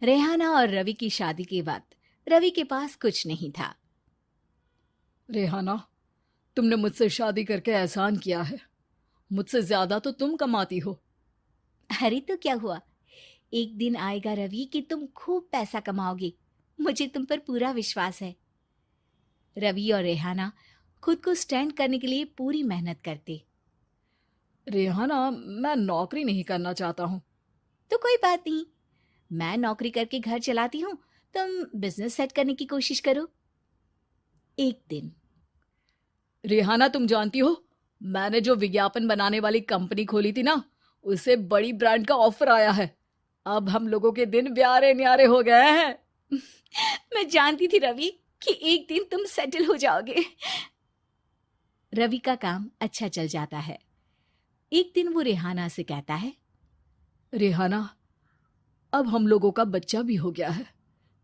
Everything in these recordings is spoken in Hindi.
रेहाना और रवि की शादी के वक्त रवि के पास कुछ नहीं था। रेहाना, तुमने मुझसे शादी करके एहसान किया है। मुझसे ज्यादा तो तुम कमाती हो। अरे तो क्या हुआ, एक दिन आएगा रवि कि तुम खूब पैसा कमाओगे। मुझे तुम पर पूरा विश्वास है। रवि और रेहाना खुद को स्टैंड करने के लिए पूरी मेहनत करते। रेहाना, मैं नौकरी नहीं करना चाहता हूँ। तो कोई बात नहीं, मैं नौकरी करके घर चलाती हूँ, तुम बिजनेस सेट करने की कोशिश करो। एक दिन रेहाना, तुम जानती हो, मैंने जो विज्ञापन बनाने वाली कंपनी खोली थी ना, उसे बड़ी ब्रांड का ऑफर आया है। अब हम लोगों के दिन ब्यारे न्यारे हो गए हैं। मैं जानती थी रवि कि एक दिन तुम सेटल हो जाओगे। रवि का काम अच्छा चल जाता है। एक दिन वो रेहाना से कहता है, रेहाना, अब हम लोगों का बच्चा भी हो गया है।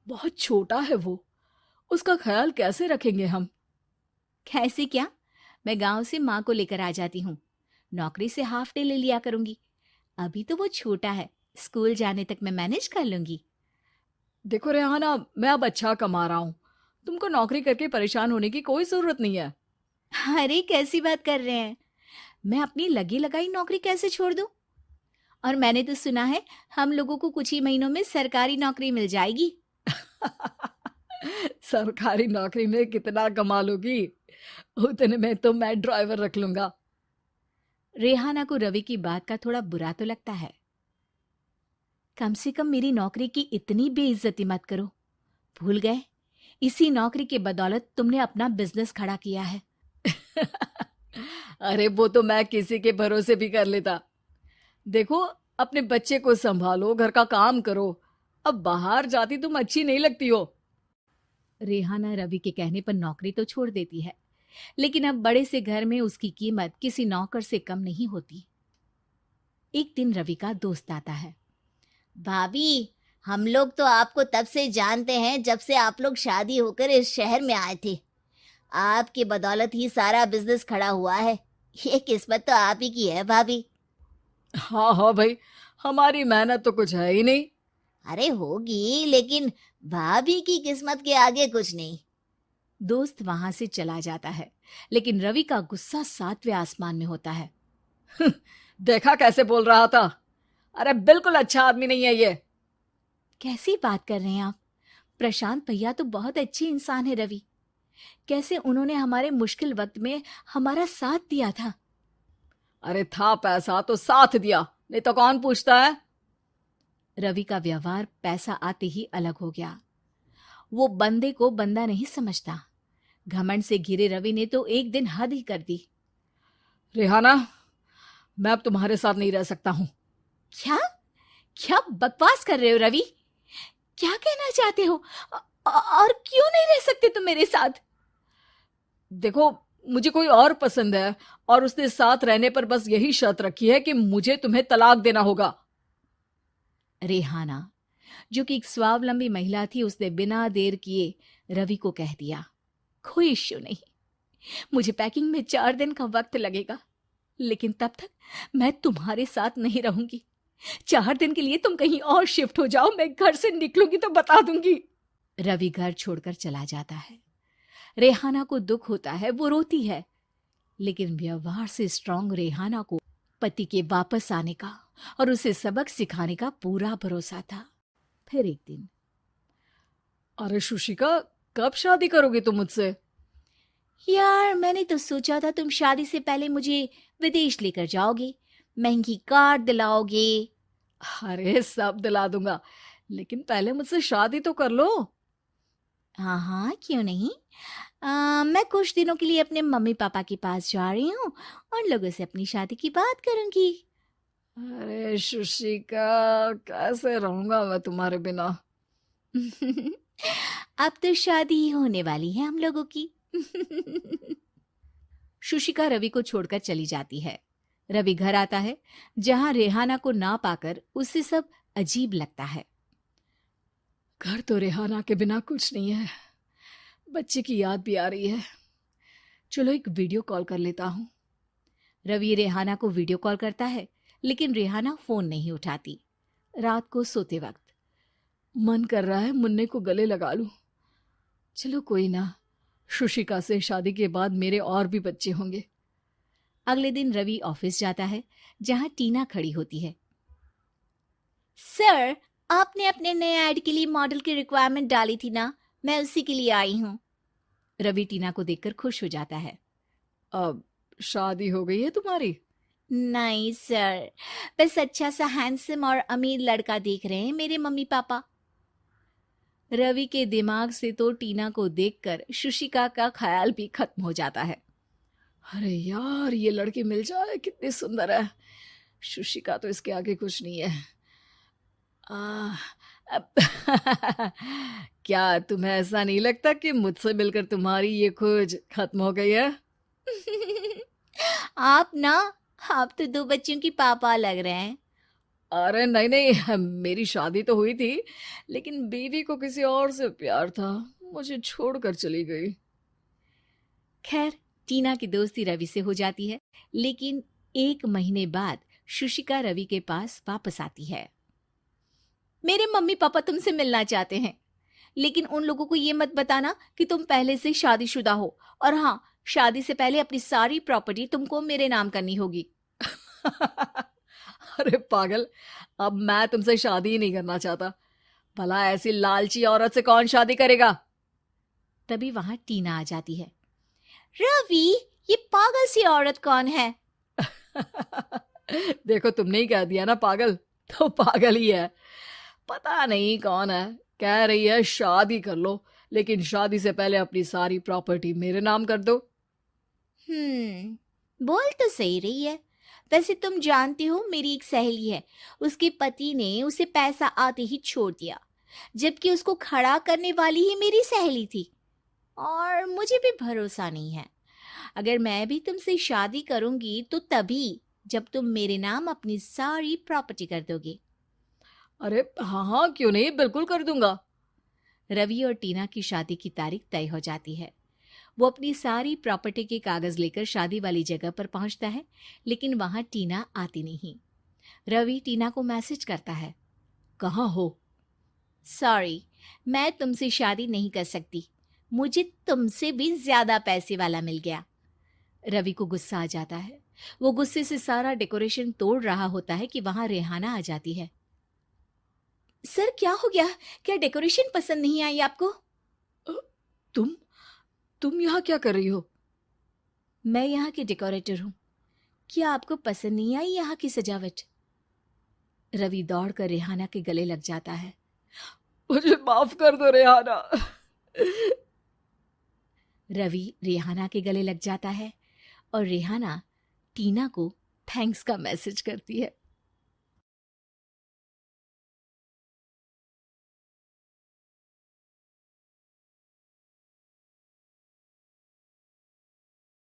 बहुत छोटा है वो। उसका ख्याल कैसे रखेंगे हम? कैसे क्या, मैं गांव से माँ को लेकर आ जाती हूँ। नौकरी से हाफ डे ले लिया करूंगी। अभी तो वो छोटा है, स्कूल जाने तक मैं मैनेज कर लूंगी। देखो रेहाना, मैं अब अच्छा कमा रहा हूँ। तुमको नौकरी करके परेशान होने की कोई जरूरत नहीं है। अरे कैसी बात कर रहे हैं, मैं अपनी लगी लगाई नौकरी कैसे छोड़ दूं? और मैंने तो सुना है हम लोगों को कुछ ही महीनों में सरकारी नौकरी मिल जाएगी। सरकारी नौकरी में कितना कमा लोगी? उतने में तो मैं ड्राइवर रख लूंगा। रेहाना को रवि की बात का थोड़ा बुरा तो लगता है। कम से कम मेरी नौकरी की इतनी बेइज्जती मत करो। भूल गए, इसी नौकरी के बदौलत तुमने अपना बिजनेस खड़ा किया है। अरे वो तो मैं किसी के भरोसे भी कर लेता। देखो, अपने बच्चे को संभालो, घर का काम करो। अब बाहर जाती तुम अच्छी नहीं लगती हो। रेहाना रवि के कहने पर नौकरी तो छोड़ देती है, लेकिन अब बड़े से घर में उसकी कीमत किसी नौकर से कम नहीं होती। एक दिन रवि का दोस्त आता है। भाभी, हम लोग तो आपको तब से जानते हैं जब से आप लोग शादी होकर इस शहर में आए थे। आपकी बदौलत ही सारा बिजनेस खड़ा हुआ है। ये किस्मत तो आप ही की है भाभी। हाँ हाँ भाई, हमारी मेहनत तो कुछ है ही नहीं। अरे होगी, लेकिन भाभी की किस्मत के आगे कुछ नहीं। दोस्त वहां से चला जाता है, लेकिन रवि का गुस्सा सातवें आसमान में होता है। देखा कैसे बोल रहा था? अरे बिल्कुल अच्छा आदमी नहीं है ये। कैसी बात कर रहे हैं आप? प्रशांत भैया तो बहुत अच्छे इंसान है रवि। कैसे उन्होंने हमारे मुश्किल वक्त में हमारा साथ दिया था। अरे था पैसा तो साथ दिया, नहीं तो कौन पूछता है? रवि का व्यवहार पैसा आते ही अलग हो गया। वो बंदे को बंदा नहीं समझता। घमंड से घिरे रवि ने तो एक दिन हद ही कर दी। रेहाना, मैं अब तुम्हारे साथ नहीं रह सकता हूँ। क्या क्या बकवास कर रहे हो रवि? क्या कहना चाहते हो? और क्यों नहीं रह सकते तुम मेरे साथ? देखो, मुझे कोई और पसंद है, और उसने साथ रहने पर बस यही शर्त रखी है कि मुझे तुम्हें तलाक देना होगा। रेहाना, जो कि एक स्वावलंबी महिला थी, उसने बिना देर किए रवि को कह दिया, कोई इश्यू नहीं, मुझे पैकिंग में 4 दिन का वक्त लगेगा, लेकिन तब तक मैं तुम्हारे साथ नहीं रहूंगी। 4 दिन के लिए तुम कहीं और शिफ्ट हो जाओ, मैं घर से निकलूंगी तो बता दूंगी। रवि घर छोड़कर चला जाता है। रेहाना को दुख होता है, वो रोती है, लेकिन व्यवहार से स्ट्रांग रेहाना को पति के वापस आने का और उसे सबक सिखाने का पूरा भरोसा था। फिर एक दिन, अरे शुशिका, कब शादी करोगी तुम मुझसे? यार मैंने तो सोचा था तुम शादी से पहले मुझे विदेश लेकर जाओगे, महंगी कार दिलाओगे। अरे सब दिला दूंगा, लेकिन पहले मुझसे शादी तो कर लो। हाँ हाँ, क्यों नहीं। मैं कुछ दिनों के लिए अपने मम्मी पापा के पास जा रही हूँ और लोगों से अपनी शादी की बात करूंगी। अरे शुशिका, कैसे रहूंगा मैं तुम्हारे बिना? अब तो शादी ही होने वाली है हम लोगों की। शुशिका रवि को छोड़कर चली जाती है। रवि घर आता है, जहां रेहाना को ना पाकर उसे सब अजीब लगता है। घर तो रेहाना के बिना कुछ नहीं है। बच्चे की याद भी आ रही है। चलो एक वीडियो कॉल कर लेता हूँ। रवि रेहाना को वीडियो कॉल करता है, लेकिन रेहाना फोन नहीं उठाती। रात को सोते वक्त मन कर रहा है मुन्ने को गले लगा लूं। चलो कोई ना, शुशिका से शादी के बाद मेरे और भी बच्चे होंगे। अगले दिन रवि ऑफिस जाता है, जहां टीना खड़ी होती है। सर, आपने अपने नए ऐड के लिए मॉडल की रिक्वायरमेंट डाली थी ना, मैं उसी के लिए आई हूँ। रवि टीना को देखकर खुश हो जाता है। अब शादी हो गई है तुम्हारी? नहीं सर, बस अच्छा सा हैंडसम और अमीर लड़का देख रहे हैं मेरे मम्मी पापा। रवि के दिमाग से तो टीना को देखकर शुशिका का ख्याल भी खत्म हो जाता है। अरे यार, ये लड़की मिल जाए कितनी सुंदर है। शुशिका तो इसके आगे कुछ नहीं है। अब क्या तुम्हें ऐसा नहीं लगता कि मुझसे मिलकर तुम्हारी ये खोज खत्म हो गई है? आप तो 2 बच्चों की पापा लग रहे हैं। अरे नहीं नहीं, मेरी शादी तो हुई थी, लेकिन बीवी को किसी और से प्यार था, मुझे छोड़कर चली गई। खैर, टीना की दोस्ती रवि से हो जाती है, लेकिन 1 महीने बाद शुशिका रवि के पास वापस आती है। मेरे मम्मी पापा तुमसे मिलना चाहते हैं, लेकिन उन लोगों को ये मत बताना कि तुम पहले से शादीशुदा हो, और हाँ, शादी से पहले अपनी सारी प्रॉपर्टी तुमको मेरे नाम करनी होगी। अरे पागल, अब मैं तुमसे शादी ही नहीं करना चाहता। भला ऐसी लालची औरत से कौन शादी करेगा? तभी वहां टीना आ जाती है। रवि, ये पागल सी औरत कौन है? देखो, तुमने ही कह दिया ना पागल, तो पागल ही है। पता नहीं कौन है, कह रही है शादी कर लो, लेकिन शादी से पहले अपनी सारी प्रॉपर्टी मेरे नाम कर दो। बोल तो सही रही है। वैसे तुम जानती हो, मेरी एक सहेली है, उसके पति ने उसे पैसा आते ही छोड़ दिया, जबकि उसको खड़ा करने वाली ही मेरी सहेली थी। और मुझे भी भरोसा नहीं है। अगर मैं भी तुमसे शादी करूंगी तो तभी जब तुम मेरे नाम अपनी सारी प्रॉपर्टी कर दोगे। अरे हाँ हाँ, क्यों नहीं, बिल्कुल कर दूंगा। रवि और टीना की शादी की तारीख तय हो जाती है। वो अपनी सारी प्रॉपर्टी के कागज लेकर शादी वाली जगह पर पहुंचता है, लेकिन वहां टीना आती नहीं। रवि टीना को मैसेज करता है। कहाँ हो? सॉरी, मैं तुमसे शादी नहीं कर सकती, मुझे तुमसे भी ज्यादा पैसे वाला मिल गया। रवि को गुस्सा आ जाता है। वो गुस्से से सारा डेकोरेशन तोड़ रहा होता है कि वहां रेहाना आ जाती है। सर, क्या हो गया? क्या डेकोरेशन पसंद नहीं आई आपको? अ, तुम यहाँ क्या कर रही हो? मैं यहाँ की डेकोरेटर हूँ। क्या आपको पसंद नहीं आई यहाँ की सजावट? रवि दौड़कर रेहाना के गले लग जाता है। मुझे माफ कर दो रेहाना। रवि रेहाना के गले लग जाता है और रेहाना टीना को थैंक्स का मैसेज करती है।